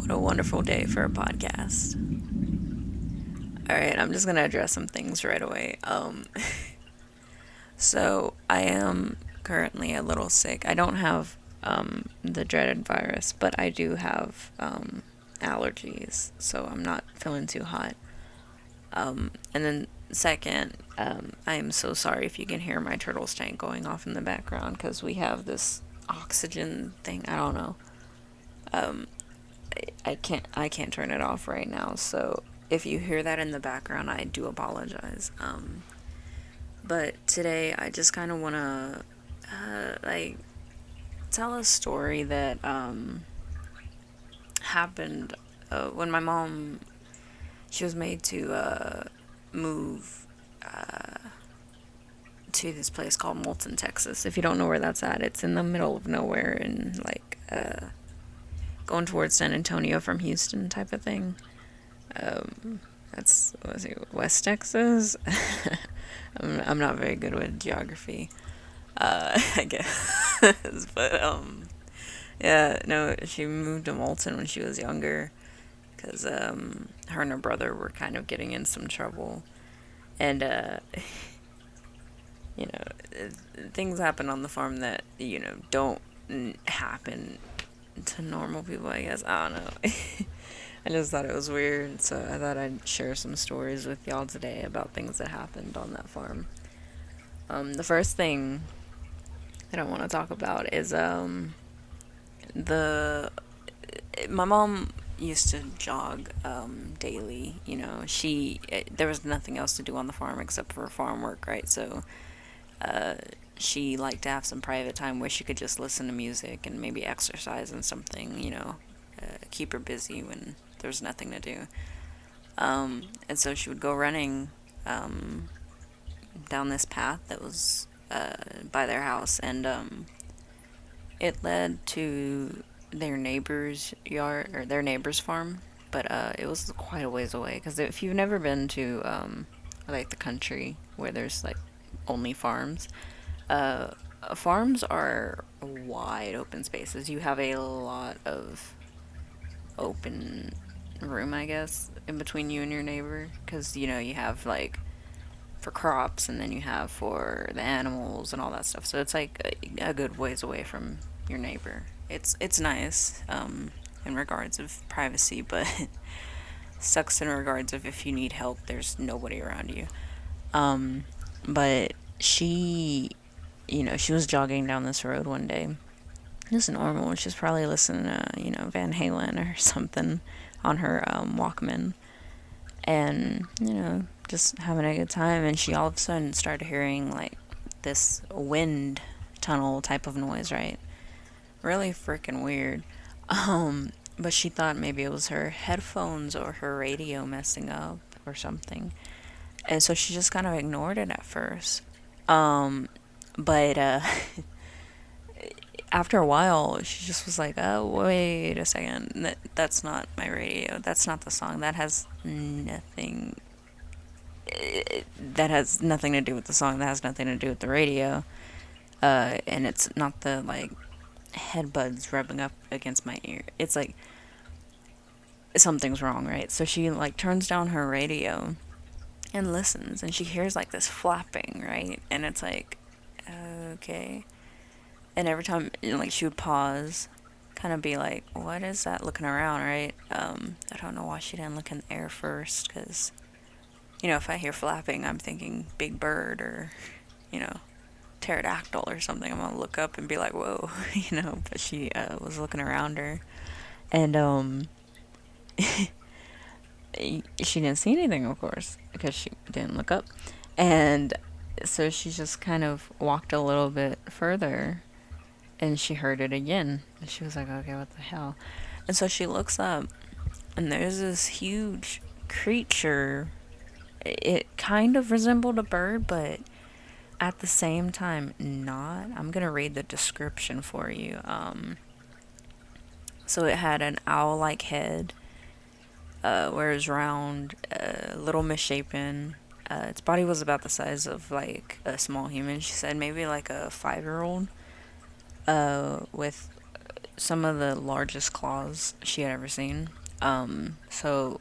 What a wonderful day for a podcast. All right, I'm just gonna address some things right away. So I am currently a little sick. I don't have the dreaded virus, but I do have allergies, so I'm not feeling too hot. And then second, I am so sorry if you can hear my turtle's tank going off in the background because we have this oxygen thing. I don't know. Um, I can't turn it off right now. So if you hear that in the background, I do apologize. But today I just kind of want to like tell a story that happened when my mom she was made to move to this place called Moulton, Texas. If you don't know where that's at, it's in the middle of nowhere and like going towards San Antonio from Houston type of thing. That's what was it, West Texas. I'm not very good with geography. I guess, but yeah, no, she moved to Moulton when she was younger because her and her brother were kind of getting in some trouble, and you know, things happen on the farm that don't happen to normal people. I guess I don't know. I just thought it was weird, so I thought I'd share some stories with y'all today about things that happened on that farm. The first thing that I want to talk about is the my mom used to jog daily. There was nothing else to do on the farm except for farm work, right? So uh, she liked to have some private time where she could just listen to music and maybe exercise and something, keep her busy when there's nothing to do. And so she would go running down this path that was by their house, and it led to their neighbor's yard or their neighbor's farm, but it was quite a ways away. Because if you've never been to like the country where there's like only farms, uh, farms are wide open spaces. You have a lot of open room, I guess, in between you and your neighbor, because you have like for crops, and then you have for the animals and all that stuff. So it's like a good ways away from your neighbor. It's nice in regards of privacy, but sucks in regards of if you need help, there's nobody around you. Um, but she was jogging down this road one day. Just normal. She's probably listening to Van Halen or something on her Walkman, and just having a good time. And she all of a sudden started hearing like this wind tunnel type of noise, right? Really freaking weird. But she thought maybe it was her headphones or her radio messing up or something, and so she just kind of ignored it at first. um but After a while, she just was like, "Oh, wait a second. That's not my radio. That's not the song. That has nothing to do with the song. That has nothing to do with the radio. And it's not the like headbuds rubbing up against my ear. It's like something's wrong, right?" So she like turns down her radio and listens, and she hears like this flapping, right? And it's like, okay. And every time, like, she would pause, kind of be like, "What is that?" Looking around, right? I don't know why she didn't look in the air first, because if I hear flapping, I'm thinking big bird or you know pterodactyl or something. I'm gonna look up and be like, "Whoa," But she was looking around her, and she didn't see anything, of course, because she didn't look up, and so she just kind of walked a little bit further, and she heard it again. And she was like, "Okay, what the hell?" And so she looks up, and there's this huge creature. It kind of resembled a bird, but at the same time, not. I'm gonna read the description for you. So it had an owl-like head, where it was round, a little misshapen. Its body was about the size of like a small human. She said maybe like a 5-year-old, with some of the largest claws she had ever seen. So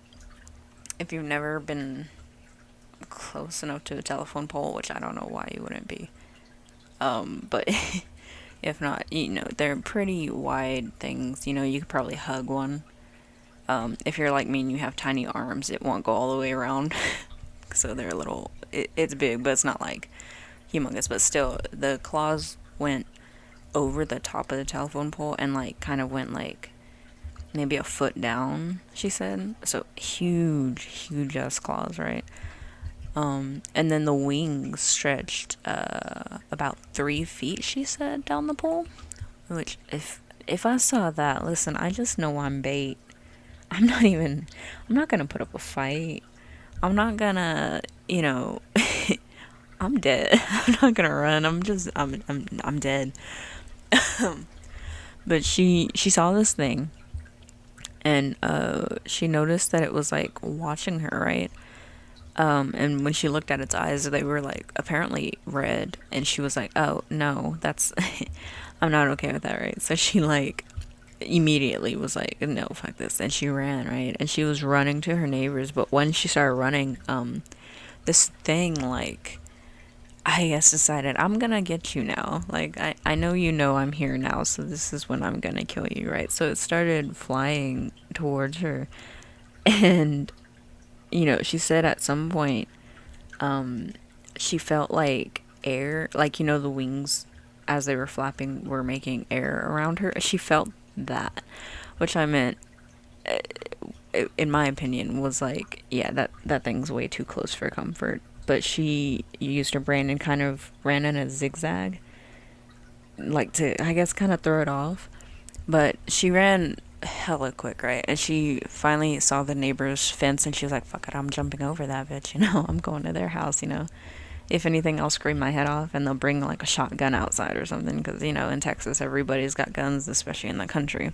if you've never been close enough to a telephone pole, which I don't know why you wouldn't be, but if not, they're pretty wide things. You could probably hug one. If you're like me and you have tiny arms, it won't go all the way around. So they're a little, it's big, but it's not like humongous. But still, the claws went over the top of the telephone pole and like kind of went like maybe a foot down, she said. So huge, huge ass claws, right? And then the wings stretched about 3 feet, she said, down the pole. Which, if I saw that, listen, I just know I'm bait. I'm not gonna put up a fight. I'm not gonna, I'm dead. I'm not gonna run. I'm dead. But she saw this thing, and she noticed that it was like watching her, right? And when she looked at its eyes, they were like apparently red, and she was like, "Oh no, that's I'm not okay with that, right?" So she like immediately was like, "No, fuck this," and she ran, right? And she was running to her neighbors, but when she started running, this thing like I guess decided, I'm gonna get you now. Like, I know I'm here now, so this is when I'm gonna kill you, right? So it started flying towards her. And, she said at some point, she felt like air, like, the wings as they were flapping were making air around her. She felt that, which I meant, in my opinion, was like, yeah, that thing's way too close for comfort. But she used her brain and kind of ran in a zigzag, like to, I guess, kind of throw it off. But she ran hella quick, right? And she finally saw the neighbor's fence and she was like, fuck it, I'm jumping over that bitch, I'm going to their house. If anything, I'll scream my head off and they'll bring like a shotgun outside or something because, in Texas, everybody's got guns, especially in the country.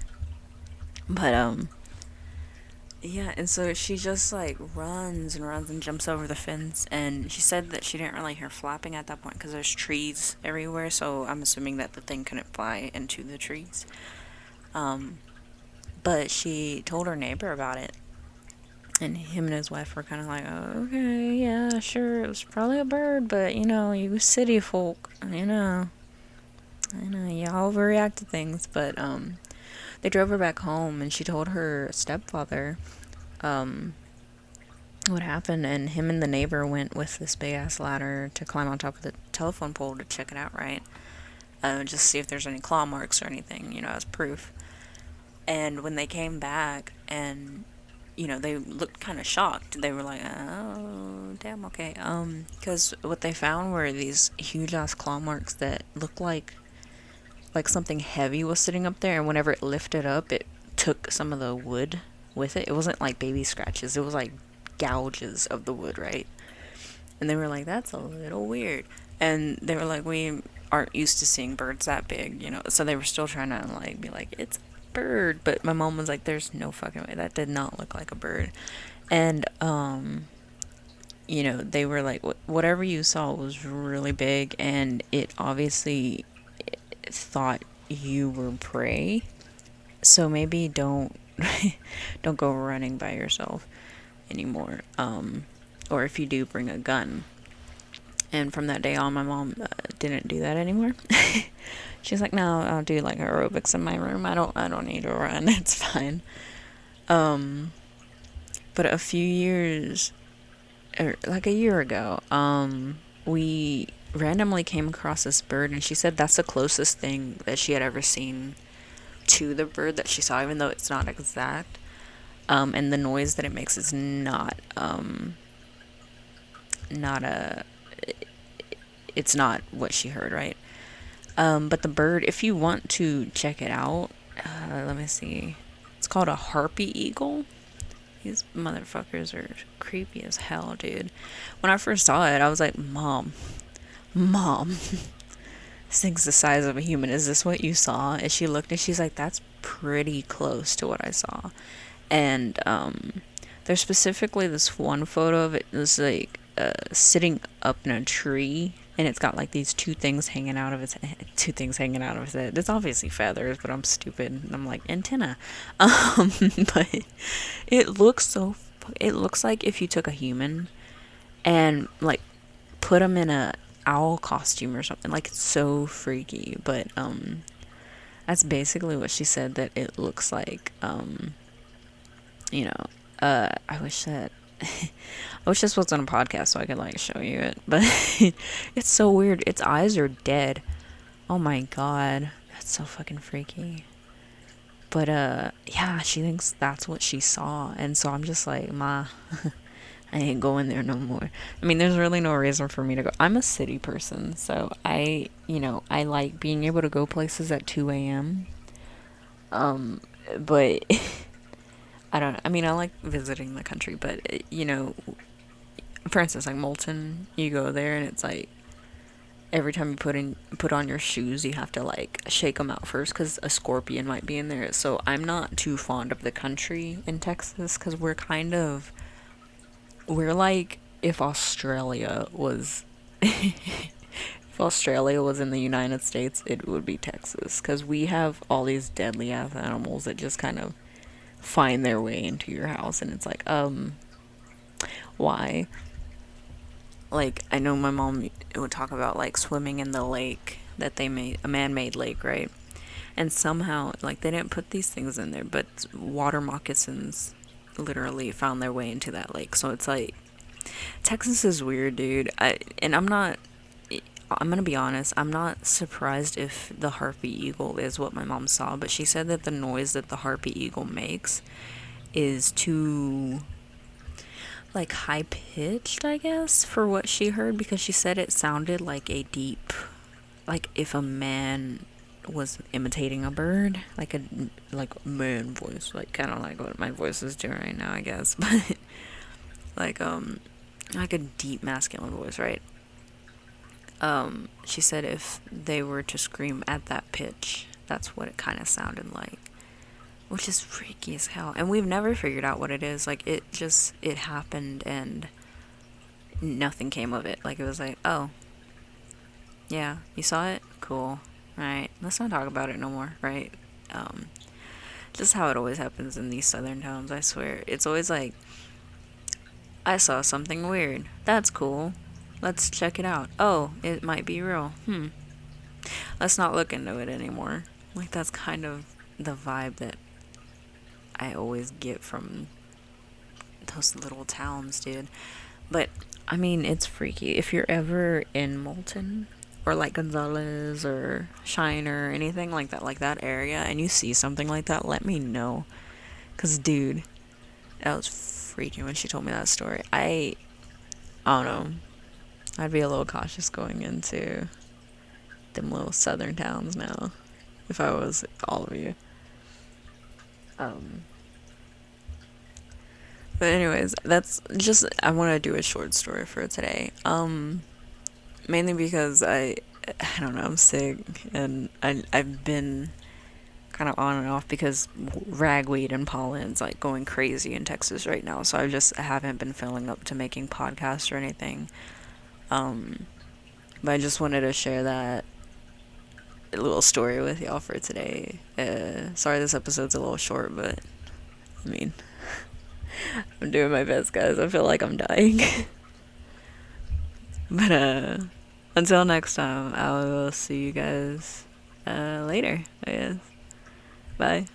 But, yeah, and so she just like runs and runs and jumps over the fence. And she said that she didn't really hear flapping at that point because there's trees everywhere. So I'm assuming that the thing couldn't fly into the trees. But she told her neighbor about it. And him and his wife were kind of like, oh, okay, yeah, sure, it was probably a bird, but you city folk, y'all overreact to things. But they drove her back home, and she told her stepfather what happened, and him and the neighbor went with this big ass ladder to climb on top of the telephone pole to check it out, right? Just see if there's any claw marks or anything, as proof. And when they came back and they looked kind of shocked. They were like, "Oh, damn, okay." Because what they found were these huge ass claw marks that looked like something heavy was sitting up there, and whenever it lifted up, it took some of the wood with it. It wasn't like baby scratches; it was like gouges of the wood, right? And they were like, "That's a little weird." And they were like, "We aren't used to seeing birds that big, So they were still trying to like be like, "It's bird," but my mom was like, there's no fucking way, that did not look like a bird. And they were like, whatever you saw was really big, and it obviously thought you were prey, so maybe don't don't go running by yourself anymore, or if you do, bring a gun. And from that day on, my mom didn't do that anymore. She's like, no, I'll do like aerobics in my room. I don't need to run. It's fine. But a few years, or like a year ago, we randomly came across this bird, and she said that's the closest thing that she had ever seen to the bird that she saw, even though it's not exact. And the noise that it makes is not a, it's not what she heard, right? But the bird, if you want to check it out, let me see. It's called a harpy eagle. These motherfuckers are creepy as hell, dude. When I first saw it, I was like, Mom, this thing's the size of a human. Is this what you saw? And she looked and she's like, that's pretty close to what I saw. And there's specifically this one photo of it. It was like sitting up in a tree, and it's got like these two things hanging out of his head. It's obviously feathers, but I'm stupid. And I'm like, antenna. But it looks so. It looks like if you took a human and like put him in a owl costume or something. Like it's so freaky. But that's basically what she said that it looks like. You know, I wish that I wish this wasn't a podcast so I could like show you it, but it's so weird. Its eyes are dead. Oh my god, that's so fucking freaky. But yeah, she thinks that's what she saw, and so I'm just like, ma, I ain't going there no more. I mean, there's really no reason for me to go. I'm a city person, so I like being able to go places at 2 a.m. But I don't. I mean, I like visiting the country, but for instance, like Molten, you go there and it's like every time you put on your shoes, you have to like shake them out first because a scorpion might be in there. So I'm not too fond of the country in Texas because we're like if Australia was if Australia was in the United States, it would be Texas because we have all these deadly ass animals that just kind of find their way into your house, and it's like why? Like I know my mom would talk about like swimming in the lake that they made, a man-made lake, right? And somehow like they didn't put these things in there, but water moccasins literally found their way into that lake. So it's like Texas is weird, dude. I'm gonna be honest, I'm not surprised if the harpy eagle is what my mom saw, but she said that the noise that the harpy eagle makes is too like high pitched, I guess, for what she heard, because she said it sounded like a deep, like if a man was imitating a bird, like man voice, like kind of like what my voice is doing right now, I guess, but like like a deep masculine voice, right? She said if they were to scream at that pitch, that's what it kind of sounded like, which is freaky as hell. And we've never figured out what it is. Like it happened and nothing came of it. Like it was like, oh, yeah, you saw it? Cool. Alright, let's not talk about it no more, right? Um, just how it always happens in these southern towns, I swear. It's always like, I saw something weird. That's cool. Let's check it out. Oh, it might be real. Let's not look into it anymore. Like, that's kind of the vibe that I always get from those little towns, dude. But, I mean, it's freaky. If you're ever in Molten, or like Gonzales or Shiner or anything like that area, and you see something like that, let me know. Cause dude, that was freaking when she told me that story. I don't know. I'd be a little cautious going into them little southern towns now, if I was all of you. Um, but anyways, that's just I want to do a short story for today. Mainly because I don't know, I'm sick and I've been kind of on and off because ragweed and pollen's like going crazy in Texas right now. So I haven't been feeling up to making podcasts or anything. Um, but I just wanted to share that little story with y'all for today. Sorry this episode's a little short, but I mean, I'm doing my best, guys. I feel like I'm dying. But until next time, I will see you guys later, I guess. Bye.